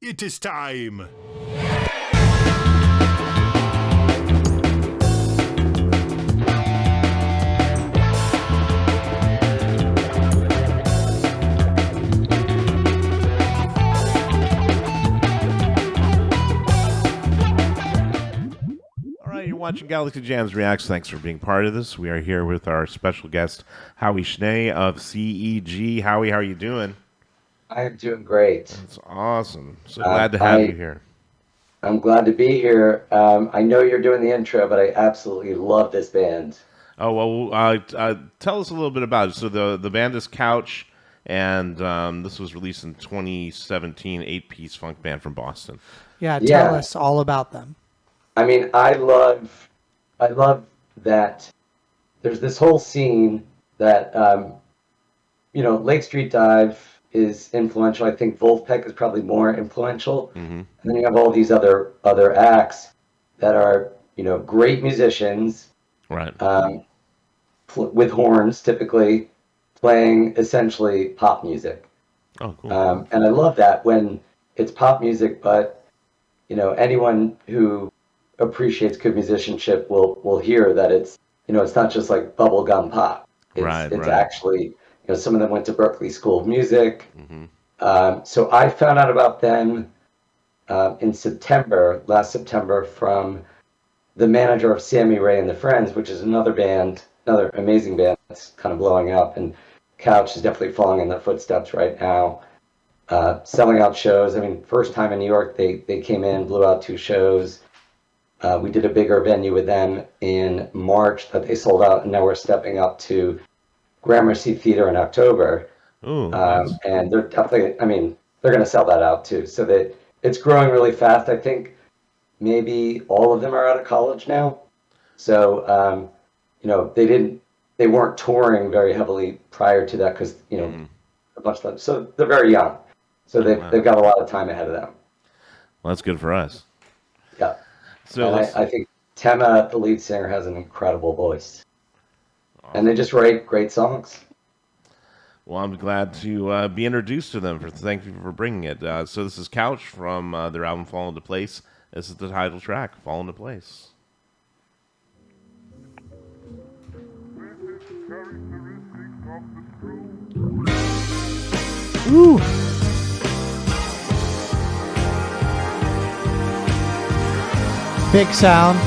It is time. You're watching Galaxy Jams Reacts. Thanks for being part of this. We are here with our special guest, Howie Schnee of CEG. Howie, how are you doing? I am doing great. That's awesome. So glad to have you here. I'm glad to be here. I know you're doing the intro, but I absolutely love this band. Oh, well, tell us a little bit about it. So the band is Couch, and this was released in 2017, 8-piece funk band from Boston. Yeah, tell us all about them. I mean, I love that there's this whole scene that, Lake Street Dive is influential. I think Wolfpack is probably more influential. Mm-hmm. And then you have all these other acts that are, great musicians. Right. With horns, typically playing essentially pop music. Oh, cool. And I love that when it's pop music, but, anyone who appreciates good musicianship will hear that it's not just like bubblegum pop. It's actually, some of them went to Berklee School of Music. Mm-hmm. So I found out about them in last September, from the manager of Sammy Ray and the Friends, which is another amazing band that's kind of blowing up, and Couch is definitely following in their footsteps right now. Selling out shows. I mean, first time in New York, they came in, blew out 2 shows. We did a bigger venue with them in March that they sold out, and now we're stepping up to Gramercy Theater in October. Ooh, nice. And they're definitely, they're going to sell that out too. So that it's growing really fast. I think maybe all of them are out of college now. So, they weren't touring very heavily prior to that because, a bunch of them. So they're very young. So they've got a lot of time ahead of them. Well, that's good for us. Yeah. So I think Tema, the lead singer, has an incredible voice. Awesome. And they just write great songs. Well, I'm glad to be introduced to them. Thank you for bringing it. So this is Couch from their album Fall Into Place. This is the title track, Fall Into Place. Ooh. Big sound.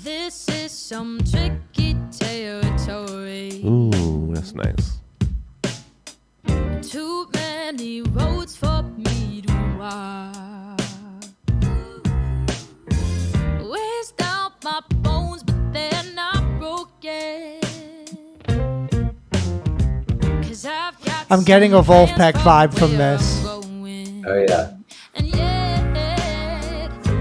This is some tricky territory. Ooh, that's nice. Too many roads for me to walk. Weighs down my bones, but they're not broken. 'Cause I'm getting a Wolfpack vibe from this. Oh yeah. And yet,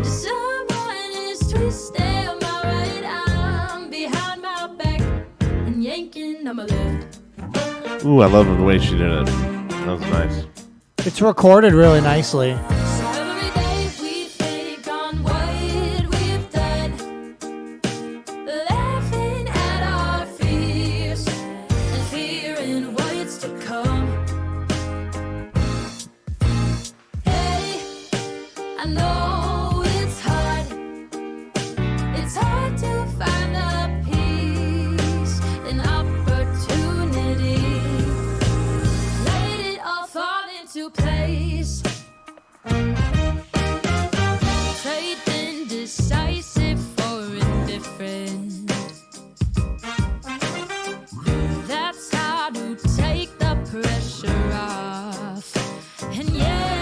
someone is twisting my right arm behind my back and yanking on my left. Ooh, I love the way she did it. That was nice. It's recorded really nicely. So every day we think on what we've done, laughing at our fears and fearing what's to come. Hey, I know it's hard to find a peace and opportunity. Let it all fall into place. Trade indecisive for indifferent. That's how to take the pressure off. And yet,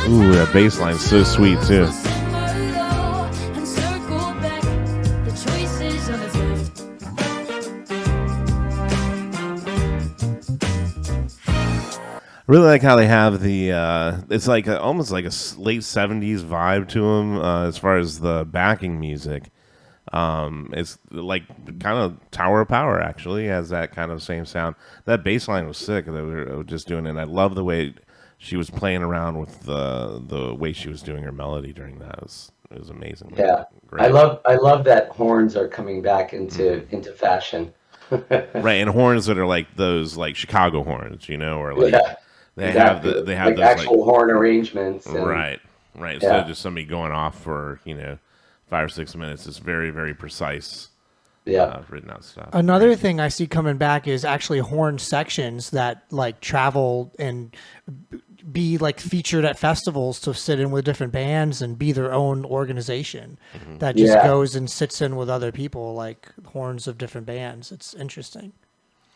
Ooh, that bass line's so sweet too. and circle back the choices on his left. I really like how they have the, it's like almost like a late 70s vibe to them as far as the backing music. It's like kind of Tower of Power actually has that kind of same sound. That bass line was sick that we were just doing, and I love the way she was playing around with the way she was doing her melody during that. It was amazing. Yeah. Great. I love that horns are coming back into fashion. Right, and horns that are like those like Chicago horns, or like They exactly. have they have like those actual horn arrangements. And, right. Instead Yeah. of just somebody going off for 5 or 6 minutes, it's very very precise. Yeah. Written out stuff. Another thing I see coming back is actually horn sections that like travel and be like featured at festivals to sit in with different bands and be their own organization that just Yeah. goes and sits in with other people, like horns of different bands. It's interesting.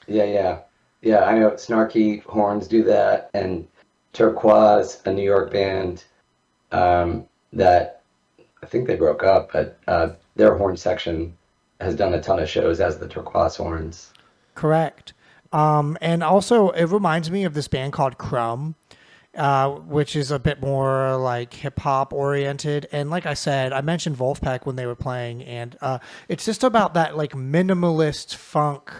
Yeah. I know Snarky Horns do that, and Turquoise, a New York band that I think they broke up, but their horn section has done a ton of shows as the Turquoise Horns. Correct. And also, it reminds me of this band called Crumb, which is a bit more like hip hop oriented. And like I said, I mentioned Wolfpack when they were playing, and it's just about that like minimalist funk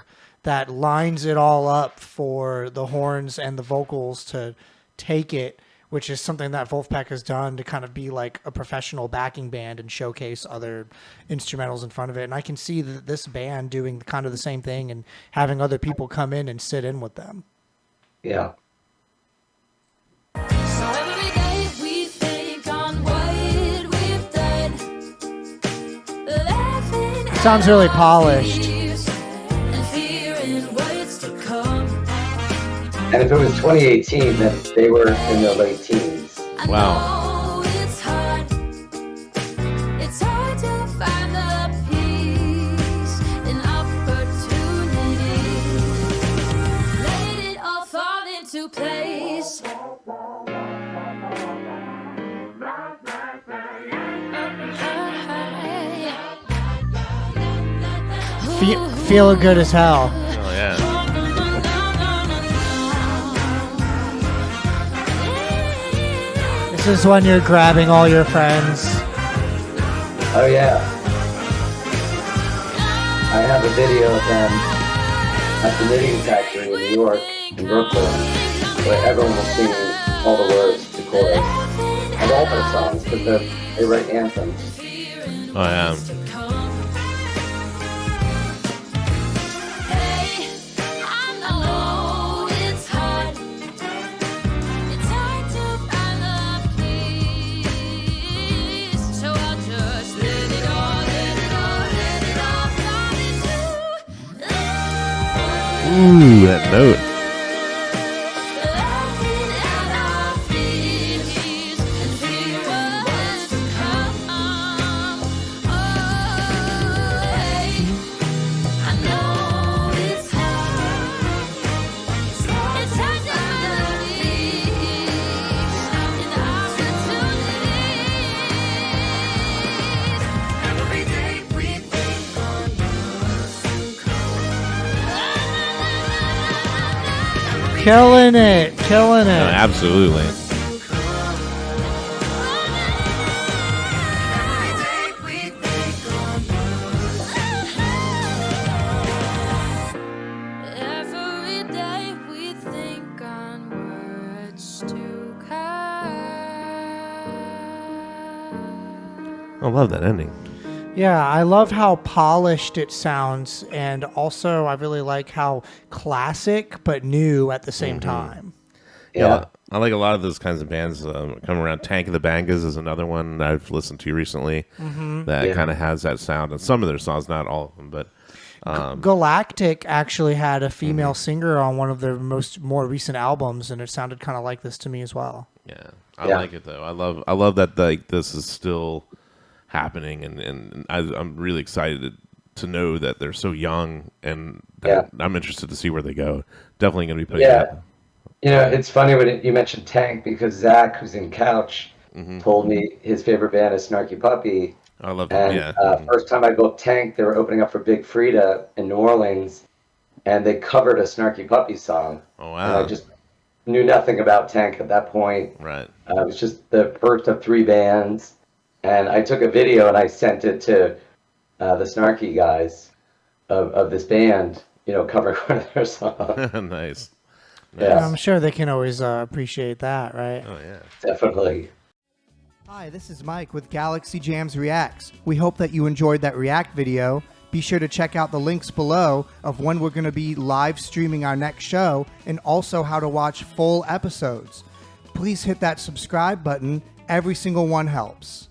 that lines it all up for the horns and the vocals to take it, which is something that Wolfpack has done to kind of be like a professional backing band and showcase other instrumentals in front of it. And I can see this band doing kind of the same thing and having other people come in and sit in with them. Yeah. So every day we think on what we've done. Laughing Sounds really polished. and fearing what's to come. And if it was 2018, then they were in their late teens. I Wow. know it's hard. It's hard to find the peace and opportunity. Let it all fall into place. Feeling good as hell. Oh yeah. This is when you're grabbing all your friends. Oh yeah. I have a video of them at the Knitting Factory in New York, in Brooklyn, where everyone was singing all the words to the chorus of all their songs, because they write anthems. Oh yeah. Hey, I know it's hard. It's hard to find the peace. So I'll just let it all fall into Ooh, that note. laughing at our fears and fear what's to come. Oh, hey, I know it's hard. It's hard to find the peace and opportunities. Every day we think on what's to come. Killing it. Oh, absolutely. Every day we think on words to come. I love that ending. Yeah, I love how polished it sounds, and also I really like how classic but new at the same time. Yeah. I like a lot of those kinds of bands coming around. Tank of the Bangas is another one that I've listened to recently that Yeah. kind of has that sound. And some of their songs, not all of them, but Galactic actually had a female singer on one of their more recent albums, and it sounded kind of like this to me as well. yeah, I Yeah. like it though. I love that like this is still happening, and I'm really excited to know that they're so young, and that I'm interested to see where they go. Definitely going to be putting Yeah. that. You know, it's funny when you mentioned Tank, because Zach, who's in Couch, told me his favorite band is Snarky Puppy. I love that. And Yeah. first time I booked Tank, they were opening up for Big Frida in New Orleans, and they covered a Snarky Puppy song. Oh And I wow. just knew nothing about Tank at that point. Right. It was just the first of 3 bands, and I took a video and I sent it to the Snarky guys of this band, covering one of their songs. Nice. Yeah. I'm sure they can always appreciate that, right? Oh yeah. Definitely. Hi, this is Mike with Galaxy Jams Reacts. We hope that you enjoyed that React video. Be sure to check out the links below of when we're going to be live streaming our next show and also how to watch full episodes. Please hit that subscribe button. Every single one helps.